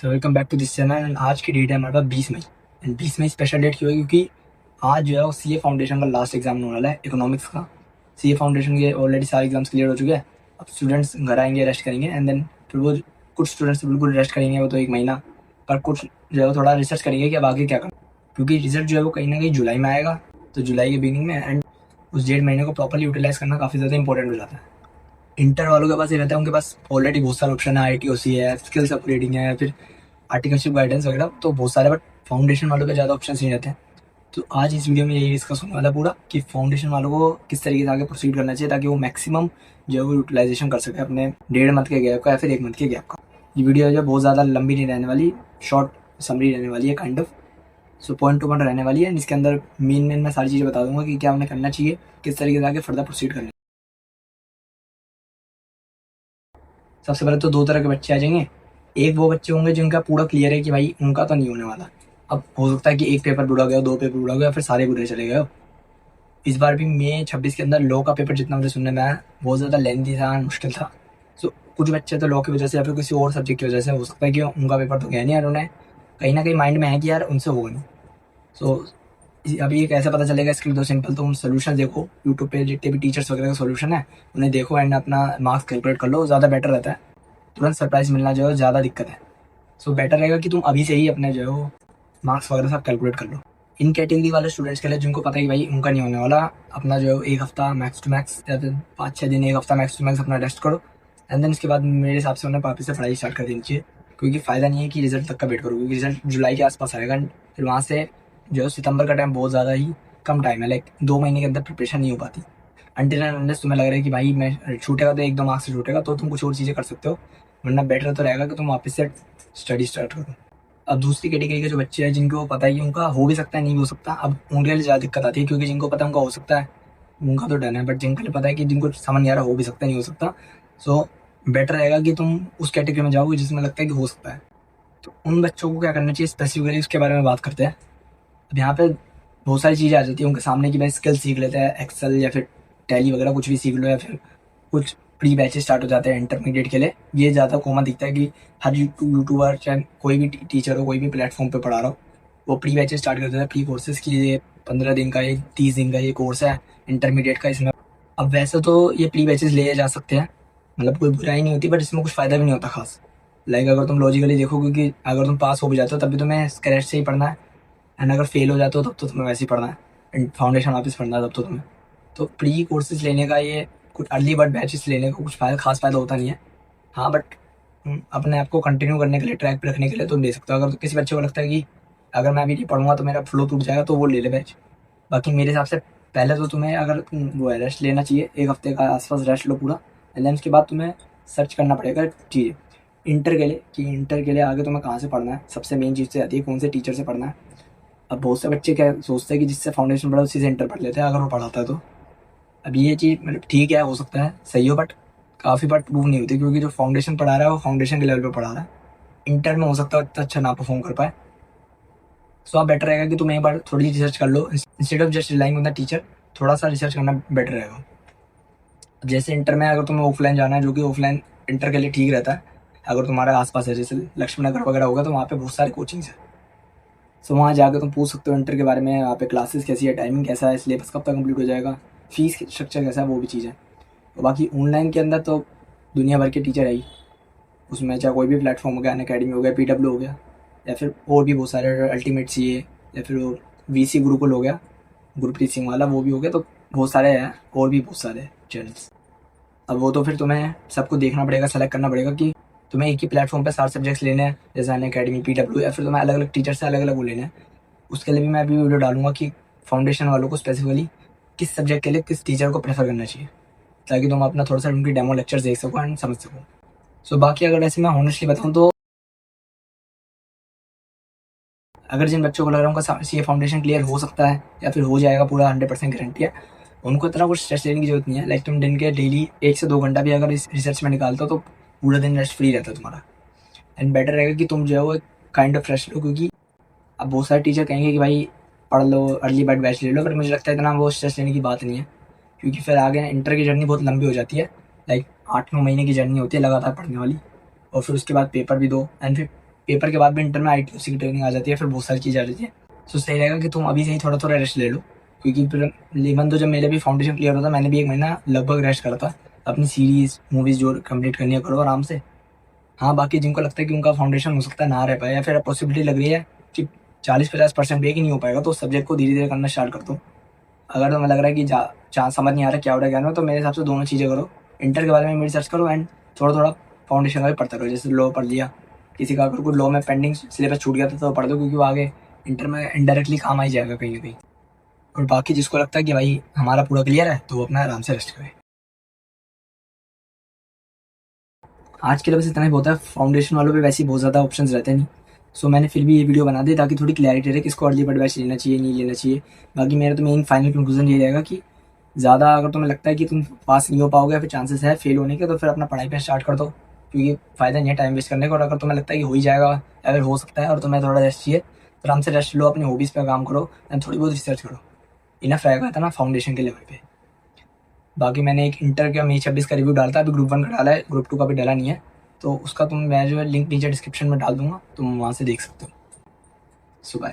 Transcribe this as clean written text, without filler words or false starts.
So welcome back to this channel. And आज की date है हमारे पास 20 मई। एंड 20 मई स्पेशल डेट क्यों है? क्योंकि आज जो है वो सीए फाउंडेशन का लास्ट एग्जाम होने वाला है इकोनॉमिक्स का। सीए फाउंडेशन के ऑलरेडी सारे एग्जाम्स क्लियर हो चुके हैं। अब स्टूडेंट्स घर आएंगे, रेस्ट करेंगे एंड देन फिर वो कुछ स्टूडेंट्स बिल्कुल रेस्ट करेंगे, वो तो एक महीना। पर कुछ जो है वो थोड़ा रिसर्च करेंगे कि अब आगे क्या करना, क्योंकि रिजल्ट जो है वो कहीं ना कहीं जुलाई में आएगा। तो जुलाई के बिगिनिंग में एंड उस 1.5 महीने को प्रॉपरली यूटिलाइज करना काफ़ी ज़्यादा इंपॉर्टेंट हो जाता है। इंटर वालों के पास ये रहता है, उनके पास ऑलरेडी बहुत सारे ऑप्शन है, ITOC है, स्किल्स अपग्रेडिंग है, फिर आर्टिकलशिप गाइडेंस वगैरह, तो बहुत सारे। बट फाउंडेशन वालों पे ज़्यादा ऑप्शन नहीं रहते हैं। तो आज इस वीडियो में यही डिस्कस होने वाला है पूरा कि फाउंडेशन वालों को किस तरीके से आगे प्रोसीड करना चाहिए ताकि वो मैक्सिमम जो है वो यूटिलाइजेशन कर सके अपने 1.5 मंथ के गैप का या फिर 1 मंथ के गैप का। ये वीडियो जो बहुत ज़्यादा लंबी नहीं रहने वाली, शॉर्ट समरी रहने वाली है kind of. So point two point रहने वाली है। इसके अंदर मेन मैं सारी चीज़ें बता दूंगा कि क्या उन्हें करना चाहिए, किस तरीके से आगे फर्दर प्रोसीड करना है। सबसे पहले तो दो तरह के बच्चे आ जाएंगे। एक वो बच्चे होंगे जिनका पूरा क्लियर है कि भाई उनका तो नहीं होने वाला। अब हो सकता है कि एक पेपर बुरा गया, 2 पेपर बुरा गया, फिर सारे बुरे चले गए। इस बार भी मई 26 के अंदर लॉ का पेपर जितना मुझे सुनने में आया बहुत ज़्यादा लेंथी था, मुश्किल था। सो कुछ बच्चे तो लॉ की वजह से या फिर किसी और सब्जेक्ट की वजह से हो सकता है कि उनका पेपर तो गया नहीं, और उन्हें कहीं ना कहीं माइंड में है कि यार उनसे होगा नहीं। सो अभी ये कैसे पता चलेगा? इसके लिए तो सिंपल, तुम सोल्यूशन देखो यूट्यूब पे, जितने भी टीचर्स वगैरह का सोल्यूशन है उन्हें देखो एंड अपना मार्क्स कैलकुलेट कर लो, ज़्यादा बेटर रहता है। तुरंत सरप्राइज मिलना जो है ज़्यादा दिक्कत है। सो बेटर रहेगा कि तुम अभी से ही अपने जो है वो मार्क्स वगैरह सब कैलकुलेट कर लो। इन कैटेगरी वाले स्टूडेंट्स के लिए जिनको पता है कि भाई उनका नहीं होने वाला, अपना जो है 1 हफ्ता मैक्स टू मैक्स या फिर 5-6 दिन, 1 हफ्ता मैक्स टू मैक्स अपना रेस्ट करो। एंड देन उसके बाद मेरे हिसाब से उन्हें वापस से पढ़ाई स्टार्ट कर देनी चाहिए, क्योंकि फ़ायदा नहीं है कि रिजल्ट तक का वेट करो, क्योंकि रिजल्ट जुलाई के आसपास आएगा। फिर वहाँ से जो है सितंबर का टाइम बहुत ज़्यादा ही कम टाइम है, लाइक 2 महीने के अंदर प्रिपरेशन नहीं हो पाती। अनटिल एंड अनलेस तुम्हें लग रहा है कि भाई मैं छूटेगा तो 1-2 मार्क्स से छूटेगा, तो तुम कुछ और चीज़ें कर सकते हो, वरना बेटर तो रहेगा कि तुम वापस से स्टडी स्टार्ट करो। अब दूसरी कैटेगरी के जो बच्चे हैं जिनको पता है कि उनका हो भी सकता है, नहीं भी हो सकता, अब उनके लिए ज़्यादा दिक्कत आती है, क्योंकि जिनको पता है उनका हो सकता है उनका तो डन है। बट जिनके लिए पता है कि जिनको समझ नहीं आ रहा, हो भी सकता है, नहीं हो सकता, सो बेटर रहेगा कि तुम उस कैटेगरी में जाओगे जिसमें लगता है कि हो सकता है। तो उन बच्चों को क्या करना चाहिए स्पेसिफिकली, उसके बारे में बात करते हैं। अब यहाँ पे बहुत सारी चीज़ें आ जाती है उनके सामने कि भाई स्किल सीख लेते हैं, एक्सेल या फिर टैली वगैरह कुछ भी सीख लो, या फिर कुछ प्री बैचेस स्टार्ट हो जाते हैं इंटरमीडिएट के लिए। ये ज़्यादा कॉमन दिखता है कि हर यूट्यूबर चाहे कोई भी टीचर हो, कोई भी प्लेटफॉर्म पे पढ़ा रहा हो, वो प्री बैचेस स्टार्ट कर देता है, प्री कोर्सेज की। ये 15 दिन का, ये 30 दिन का ये कोर्स है इंटरमीडिएट का इसमें। अब वैसे तो ये प्री बैचेस ले जा सकते हैं, मतलब कोई बुराई नहीं होती, बट इसमें कुछ फ़ायदा भी नहीं होता खास। लाइक अगर तुम लॉजिकली देखो, क्योंकि अगर तुम पास हो भी जाते हो तब भी तुम्हें स्क्रैच से ही पढ़ना है, एंड अगर फेल हो जाते हो तब तो तुम्हें वैसे ही पढ़ना है, एंड फाउंडेशन वापस पढ़ना है तब तो तुम्हें। तो प्री कोर्सेज लेने का, ये कुछ अर्ली बर्ड बैचेस लेने का कुछ खास फ़ायदा होता नहीं है। हाँ बट अपने आप को कंटिन्यू करने के लिए, ट्रैक पे रखने के लिए तुम ले सकते हो। अगर किसी बच्चे को लगता है कि अगर मैं अभी नहीं पढ़ूंगा तो मेरा फ्लो टूट जाएगा, तो वो ले ले बैच। बाकी मेरे हिसाब से पहले तो तुम्हें अगर वो है रेस्ट लेना चाहिए, 1 हफ्ते का आसपास रेस्ट लो पूरा, एंड देन उसके बाद तुम्हें सर्च करना पड़ेगा चीज़ें इंटर के लिए, कि इंटर के लिए आगे तुम्हें कहाँ से पढ़ना है। सबसे मेन चीज़ से आती है कौन से टीचर से पढ़ना है। अब बहुत से बच्चे क्या सोचते हैं कि जिससे फाउंडेशन पढ़ा उसी से इंटर पढ़ लेते हैं अगर वो पढ़ाता है तो। अब ये चीज़ मतलब ठीक है, हो सकता है सही हो, बट काफ़ी बार प्रूव नहीं होती, क्योंकि जो फाउंडेशन पढ़ा रहा है वो फाउंडेशन के लेवल पे पढ़ा रहा है। इंटर में हो सकता है इतना अच्छा ना परफॉर्म कर पाए। सो आप बेटर रहेगा कि तुम एक बार थोड़ी रिसर्च कर लो, instead of just relying on the teacher, थोड़ा सा रिसर्च करना बेटर रहेगा। जैसे इंटर में अगर तुम्हें ऑफलाइन जाना है, जो कि ऑफलाइन इंटर के लिए ठीक रहता है, अगर तुम्हारे आसपास है, जैसे लक्ष्मी नगर वगैरह होगा, तो वहाँ पे बहुत सारे कोचिंग्स है। सो वहाँ जाकर तुम पूछ सकते हो इंटर के बारे में, वहाँ पे क्लासेस कैसी है, टाइमिंग कैसा है, सिलेबस कब तक कंप्लीट हो जाएगा, फीस स्ट्रक्चर कैसा है, वो भी चीज़ है। तो बाकी ऑनलाइन के अंदर तो दुनिया भर के टीचर है ही, उसमें चाहे कोई भी प्लेटफॉर्म हो गया, अनअकैडमी हो गया, PW हो गया, या फिर और भी बहुत सारे अल्टीमेट CA, या फिर वो VC गुरुकुल हो गया, गुरप्रीत सिंह वाला, वो भी हो गया। तो बहुत सारे हैं, और भी बहुत सारे चैनल्स। अब वो तो फिर तुम्हें सबको देखना पड़ेगा, सेलेक्ट करना पड़ेगा कि तुम्हें एक ही प्लेटफॉर्म पे सारे सब्जेक्ट्स लेने हैं, जैसे अनअकैडमी, PW, या फिर तुम्हें अलग अलग टीचर से अलग अलग वो लेने हैं। उसके लिए भी मैं अभी वीडियो डालूंगा कि फाउंडेशन वालों को स्पेसिफिकली किस सब्जेक्ट के लिए किस टीचर को प्रेफर करना चाहिए, ताकि तुम अपना थोड़ा सा उनकी डेमो लेक्चर देख सको एंड समझ सको। सो बाकी अगर ऐसे मैं ऑनेस्टली बताऊँ तो अगर जिन बच्चों को लग रहा है उनका CA फाउंडेशन क्लियर हो सकता है या फिर हो जाएगा पूरा 100% गारंटी है, उनको इतना कुछ स्ट्रेस लेने की जरूरत नहीं है। लाइक तुम दिन के डेली 1 से 2 घंटा भी अगर इस रिसर्च में निकालते हो तो पूरा दिन रेस्ट फ्री रहता है तुम्हारा। एंड बेटर रहेगा कि तुम जो है वो काइंड ऑफ रेस्ट लो, क्योंकि अब बहुत सारे टीचर कहेंगे कि भाई पढ़ लो, अर्ली बर्ड बैच ले लो, बट मुझे लगता है इतना वो स्ट्रेस लेने की बात नहीं है, क्योंकि फिर आगे इंटर की जर्नी बहुत लंबी हो जाती है। लाइक 8-9 महीने की जर्नी होती है लगातार पढ़ने वाली, और फिर उसके बाद पेपर भी दो, एंड फिर पेपर के बाद भी इंटर में ITOC की ट्रेनिंग आ जाती है, फिर बहुत सारी चीज़ें आ जाती है। सो सही रहेगा कि तुम अभी से ही थोड़ा थोड़ा रेस्ट ले लो, क्योंकि फिर लेमन तो जब मेरे भी फाउंडेशन क्लियर होता मैंने भी 1 महीना लगभग रेस्ट करा था। अपनी सीरीज मूवीज़ जो कंप्लीट करनी है करो आराम से। हाँ, बाकी जिनको लगता है कि उनका फाउंडेशन हो सकता है ना रह पाए, या फिर पॉसिबिलिटी लग रही है कि 40-50% भी नहीं हो पाएगा, तो उस सब्जेक्ट को धीरे धीरे करना स्टार्ट कर दो। अगर तुम्हें लग रहा है कि चांस समझ नहीं आ रहा क्या हो रहा है क्या नहीं, तो मेरे हिसाब से दोनों चीज़ें करो। इंटर के बारे में रिसर्च करो एंड थोड़ा थोड़ा फाउंडेशन का भी पढ़ता करो। जैसे लॉ पढ़ लिया, किसी का अगर कोई लॉ में पेंडिंग सिलेबस छूट गया था तो पढ़ दो, क्योंकि वो आगे इंटर में इनडायरेक्टली काम आ ही जाएगा कहीं ना कहीं। और बाकी जिसको लगता है कि भाई हमारा पूरा क्लियर है, तो वो अपना आराम से रेस्ट करे। आज के लिए बस इतना ही बहुत है। फाउंडेशन वालों पे वैसे ही बहुत ज़्यादा ऑप्शंस रहते नहीं, सो मैंने फिर भी ये वीडियो बना दी ताकि थोड़ी क्लैरिटी रहे किसको अर्ली बर्ड बैच लेना चाहिए, नहीं लेना चाहिए। बाकी मेरा तो मेन फाइनल कंक्लूजन ये रहेगा कि ज़्यादा अगर तुम्हें लगता है कि तुम पास नहीं हो पाओगे, फिर चांसेस है फेल होने के, तो फिर अपना पढ़ाई पे स्टार्ट कर दो, क्योंकि फ़ायदा नहीं है टाइम वेस्ट करने का। और अगर तुम्हें लगता है कि हो ही जाएगा, अगर हो सकता है और तुम्हें थोड़ा रेस्ट चाहिए, तो आराम से रेस्ट लो, अपनी हॉबीज़ पे काम करो एंड थोड़ी बहुत रिसर्च करो। इनफ रहेगा था ना फाउंडेशन के लेवल पे। बाकी मैंने एक इंटर का मई 26 का रिव्यू डाला था, अभी ग्रुप 1 का डाला है, ग्रुप 2 का भी डाला नहीं है, तो उसका मैं जो है लिंक नीचे डिस्क्रिप्शन में डाल दूंगा, तुम वहाँ से देख सकते हो। सुबह।